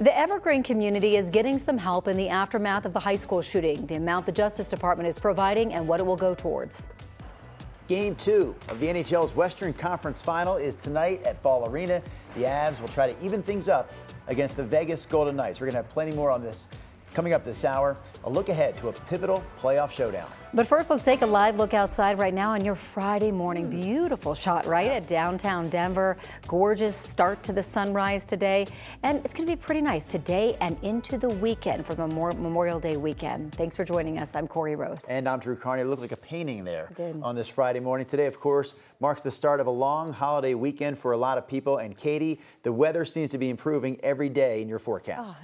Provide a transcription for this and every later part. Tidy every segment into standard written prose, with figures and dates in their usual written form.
The Evergreen community is getting some help in the aftermath of the high school shooting. The amount the Justice Department is providing and what it will go towards. Game 2 of the NHL's Western Conference Final is tonight at Ball Arena. The Avs will try to even things up against the Vegas Golden Knights. We're going to have plenty more on this coming up this hour. A look ahead to a pivotal playoff showdown. But first, let's take a live look outside right now on your Friday morning. Beautiful shot right at downtown Denver. Gorgeous start to the sunrise today. And it's going to be pretty nice today and into the weekend for the Memorial Day weekend. Thanks for joining us. I'm Corey Rose. And I'm Drew Carney. It looked like a painting there on this Friday morning. Today, of course, marks the start of a long holiday weekend for a lot of people. And Katie, the weather seems to be improving every day in your forecast.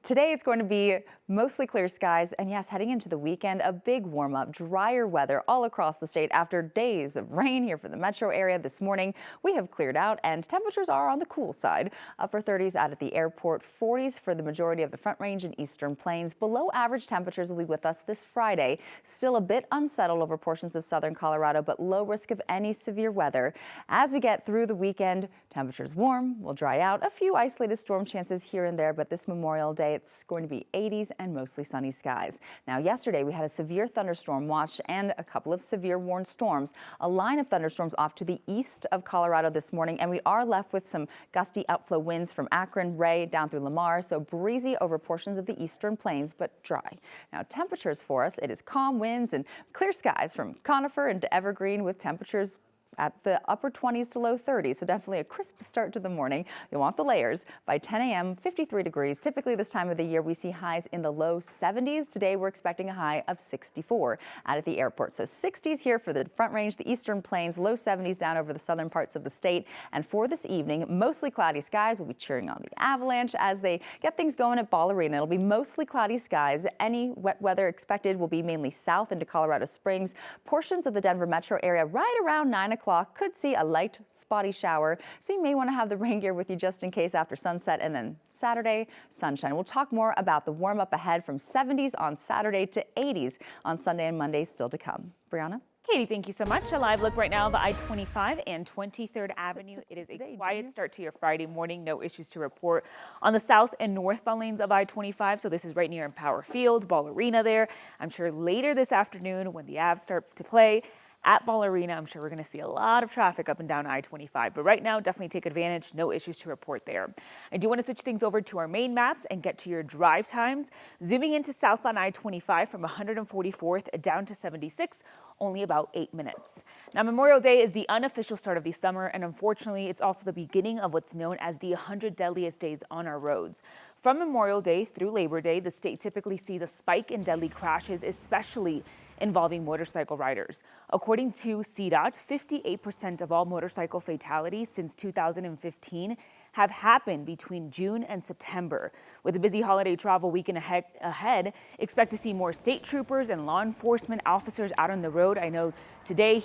Today, it's going to be mostly clear skies. And yes, heading into the weekend, a big warm up. Drier weather all across the state after days of rain here for the metro area this morning. We have cleared out and temperatures are on the cool side. Upper 30s out at the airport, 40s for the majority of the Front Range and Eastern Plains. Below average temperatures will be with us this Friday. Still a bit unsettled over portions of southern Colorado, but low risk of any severe weather. As we get through the weekend, temperatures warm, will dry out. A few isolated storm chances here and there, but this Memorial Day, it's going to be 80s and mostly sunny skies. Now, yesterday we had a severe thunderstorm watch and a couple of severe warned storms. A line of thunderstorms off to the east of Colorado this morning, and we are left with some gusty outflow winds from Akron, Ray, down through Lamar, so breezy over portions of the eastern plains, but dry. Now, temperatures for us, it is calm winds and clear skies from Conifer into Evergreen with temperatures at the upper 20s to low 30s, so definitely a crisp start to the morning. You'll want the layers. By 10 a.m., 53 degrees. Typically this time of the year, we see highs in the low 70s. Today, we're expecting a high of 64 out at the airport. So 60s here for the Front Range, the Eastern Plains, low 70s down over the southern parts of the state. And for this evening, mostly cloudy skies. We'll be cheering on the Avalanche as they get things going at Ball Arena. It'll be mostly cloudy skies. Any wet weather expected will be mainly south into Colorado Springs. Portions of the Denver metro area right around 9 o'clock could see a light spotty shower, so you may want to have the rain gear with you just in case after sunset. And then Saturday, sunshine. We'll talk more about the warm up ahead from 70s on Saturday to 80s on Sunday and Monday still to come. Brianna? Katie, thank you so much. A live look right now of the I-25 and 23rd Avenue. It is a quiet start to your Friday morning. No issues to report on the south and northbound lanes of I-25. So this is right near Empower Field, Ball Arena there. I'm sure later this afternoon when the Avs start to play at Ball Arena, I'm sure we're going to see a lot of traffic up and down I-25. But right now, definitely take advantage. No issues to report there. I do want to switch things over to our main maps and get to your drive times. Zooming into southbound I-25 from 144th down to 76, only about 8 minutes. Now, Memorial Day is the unofficial start of the summer, and unfortunately, it's also the beginning of what's known as the 100 deadliest days on our roads. From Memorial Day through Labor Day, the state typically sees a spike in deadly crashes, especially involving motorcycle riders. According to CDOT, 58% of all motorcycle fatalities since 2015 have happened between June and September. With a busy holiday travel weekend ahead, expect to see more state troopers and law enforcement officers out on the road. I know today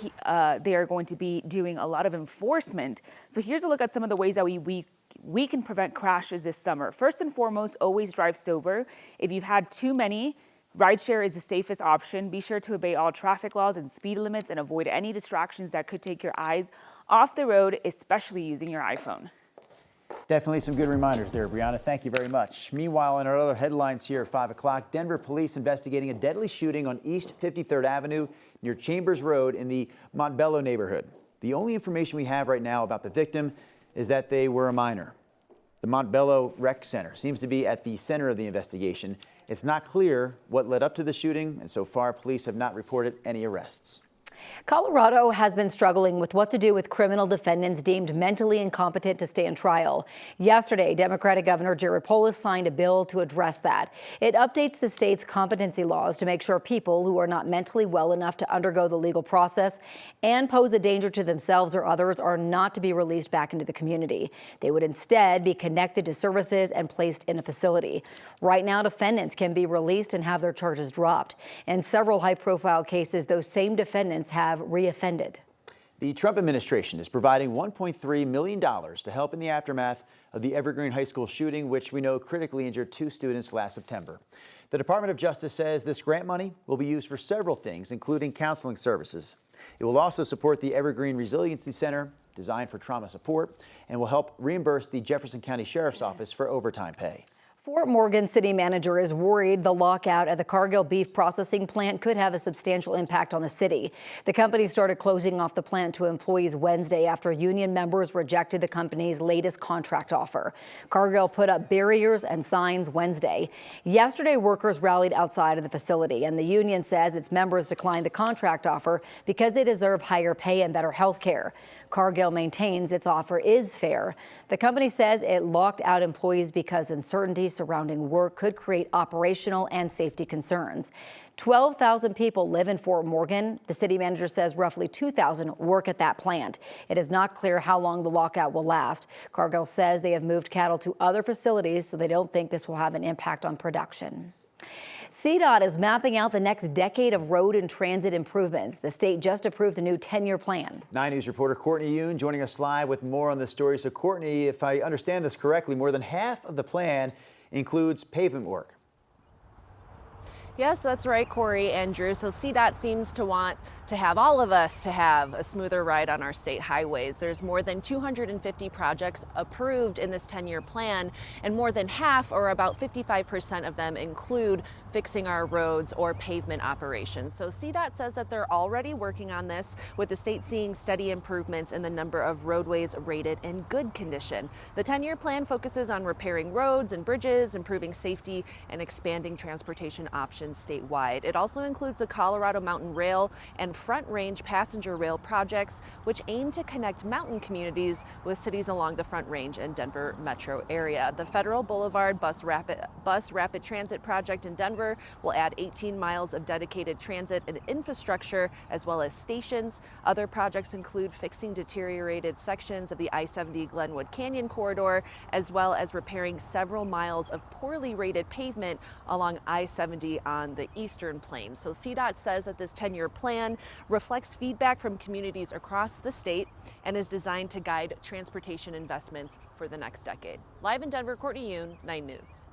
they are going to be doing a lot of enforcement. So here's a look at some of the ways that we can prevent crashes this summer. First and foremost, always drive sober. If you've had too many, rideshare is the safest option. Be sure to obey all traffic laws and speed limits and avoid any distractions that could take your eyes off the road, especially using your iPhone. Definitely some good reminders there, Brianna. Thank you very much. Meanwhile, in our other headlines here at 5 o'clock, Denver police investigating a deadly shooting on East 53rd Avenue near Chambers Road in the Montbello neighborhood. The only information we have right now about the victim is that they were a minor. The Montbello Rec Center seems to be at the center of the investigation. It's not clear what led up to the shooting, and so far police have not reported any arrests. Colorado has been struggling with what to do with criminal defendants deemed mentally incompetent to stand trial. Yesterday, Democratic Governor Jared Polis signed a bill to address that. It updates the state's competency laws to make sure people who are not mentally well enough to undergo the legal process and pose a danger to themselves or others are not to be released back into the community. They would instead be connected to services and placed in a facility. Right now, defendants can be released and have their charges dropped. In several high-profile cases, those same defendants have reoffended. The Trump administration is providing $1.3 million to help in the aftermath of the Evergreen High School shooting, which we know critically injured 2 students last September. The Department of Justice says this grant money will be used for several things, including counseling services. It will also support the Evergreen Resiliency Center, designed for trauma support, and will help reimburse the Jefferson County Sheriff's Office for overtime pay. Fort Morgan city manager is worried the lockout at the Cargill beef processing plant could have a substantial impact on the city. The company started closing off the plant to employees Wednesday after union members rejected the company's latest contract offer. Cargill put up barriers and signs Wednesday. Yesterday, workers rallied outside of the facility, and the union says its members declined the contract offer because they deserve higher pay and better health care. Cargill maintains its offer is fair. The company says it locked out employees because uncertainty surrounding work could create operational and safety concerns. 12,000 people live in Fort Morgan. The city manager says roughly 2,000 work at that plant. It is not clear how long the lockout will last. Cargill says they have moved cattle to other facilities, so they don't think this will have an impact on production. CDOT is mapping out the next decade of road and transit improvements. The state just approved a new 10-year plan. 9 News reporter Courtney Yoon joining us live with more on the story. So Courtney, if I understand this correctly, more than half of the plan includes pavement work. Yes, that's right, Corey and Drew. So CDOT seems to want to have all of us to have a smoother ride on our state highways. There's more than 250 projects approved in this 10-year plan, and more than half, or about 55% of them, include fixing our roads or pavement operations. So CDOT says that they're already working on this, with the state seeing steady improvements in the number of roadways rated in good condition. The 10-year plan focuses on repairing roads and bridges, improving safety, and expanding transportation options statewide. It also includes the Colorado Mountain Rail and Front Range passenger rail projects, which aim to connect mountain communities with cities along the Front Range and Denver metro area. The Federal Boulevard Bus Rapid Transit project in Denver will add 18 miles of dedicated transit and infrastructure, as well as stations. Other projects include fixing deteriorated sections of the I-70 Glenwood Canyon corridor, as well as repairing several miles of poorly rated pavement along I-70 on the Eastern Plains. So CDOT says that this 10-year plan reflects feedback from communities across the state and is designed to guide transportation investments for the next decade. Live in Denver, Courtney Yoon, 9 News.